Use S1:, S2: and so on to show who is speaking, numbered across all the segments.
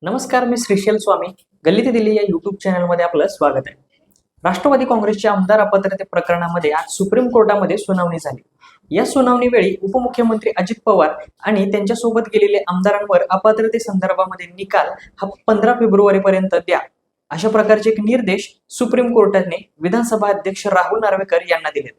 S1: नमस्कार, मी श्रीशैल स्वामी. गल्ली ते दिल्ली या युट्यूब चॅनलमध्ये आपलं स्वागत आहे. राष्ट्रवादी काँग्रेसच्या आमदार अपात्रते प्रकरणामध्ये आज सुप्रीम कोर्टामध्ये सुनावणी झाली. या सुनावणी वेळी उपमुख्यमंत्री अजित पवार आणि त्यांच्यासोबत गेलेले आमदारांवर अपात्रते संदर्भामध्ये निकाल हा 15 फेब्रुवारी पर्यंत द्या अशा प्रकारचे एक निर्देश सुप्रीम कोर्टाने विधानसभा अध्यक्ष राहुल नार्वेकर यांना दिले.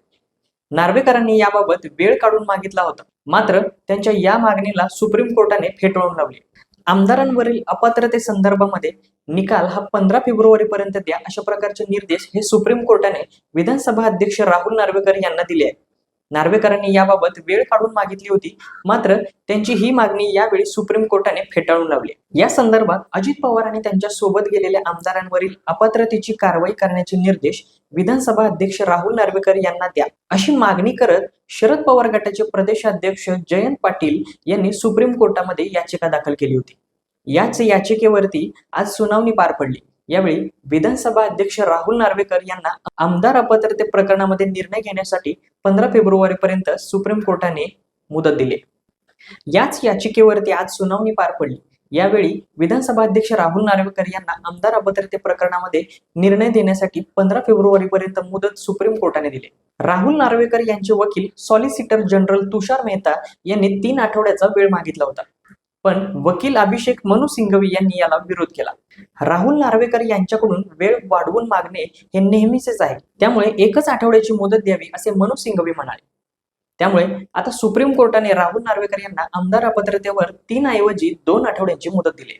S1: नार्वेकरांनी याबाबत वेळ काढून मागितला होता, मात्र त्यांच्या या मागणीला सुप्रीम कोर्टाने फेटाळून लावले. आमदारांवरील अपात्रते संदर्भामध्ये निकाल हा 15 फेब्रुवारी पर्यंत द्या अशा प्रकारचे निर्देश हे सुप्रीम कोर्टाने विधानसभा अध्यक्ष राहुल नार्वेकर यांना दिले आहे. नार्वेकरांनी याबाबत वेळ काढून मागितली होती, मात्र त्यांची ही मागणी यावेळी सुप्रीम कोर्टाने फेटाळून लावली. या संदर्भात अजित पवार आणि त्यांच्या सोबत गेलेल्या आमदारांवरील अपात्रतेची कारवाई करण्याचे निर्देश विधानसभा अध्यक्ष राहुल नार्वेकर यांना द्या अशी मागणी करत शरद पवार गटाचे प्रदेशाध्यक्ष जयंत पाटील यांनी सुप्रीम कोर्टामध्ये याचिका दाखल केली होती. याच याचिकेवरती आज सुनावणी पार पडली. यावेळी विधानसभा अध्यक्ष राहुल नार्वेकर यांना आमदार अपात्रते प्रकरणामध्ये निर्णय घेण्यासाठी 15 फेब्रुवारी पर्यंत सुप्रीम कोर्टाने मुदत दिली. याच याचिकेवरती आज सुनावणी पार पडली. यावेळी विधानसभा अध्यक्ष राहुल नार्वेकर यांना आमदार अपात्रते प्रकरणामध्ये निर्णय देण्यासाठी 15 फेब्रुवारी पर्यंत मुदत सुप्रीम कोर्टाने दिली. राहुल नार्वेकर यांचे वकील सॉलिसिटर जनरल तुषार मेहता यांनी 3 आठवड्याचा वेळ मागितला होता, पण वकील अभिषेक मनु सिंघवी यांनी याला विरोध केला. राहुल नार्वेकर यांच्याकडून वेळ वाढवून मागणे हे नेहमीचेच आहे, त्यामुळे 1 आठवड्याची मुदत द्यावी असे मनु सिंघवी म्हणाले. त्यामुळे आता सुप्रीम कोर्टाने राहुल नार्वेकर यांना आमदार अपात्रतेवर 3 ऐवजी 2 आठवड्यांची मुदत दिली.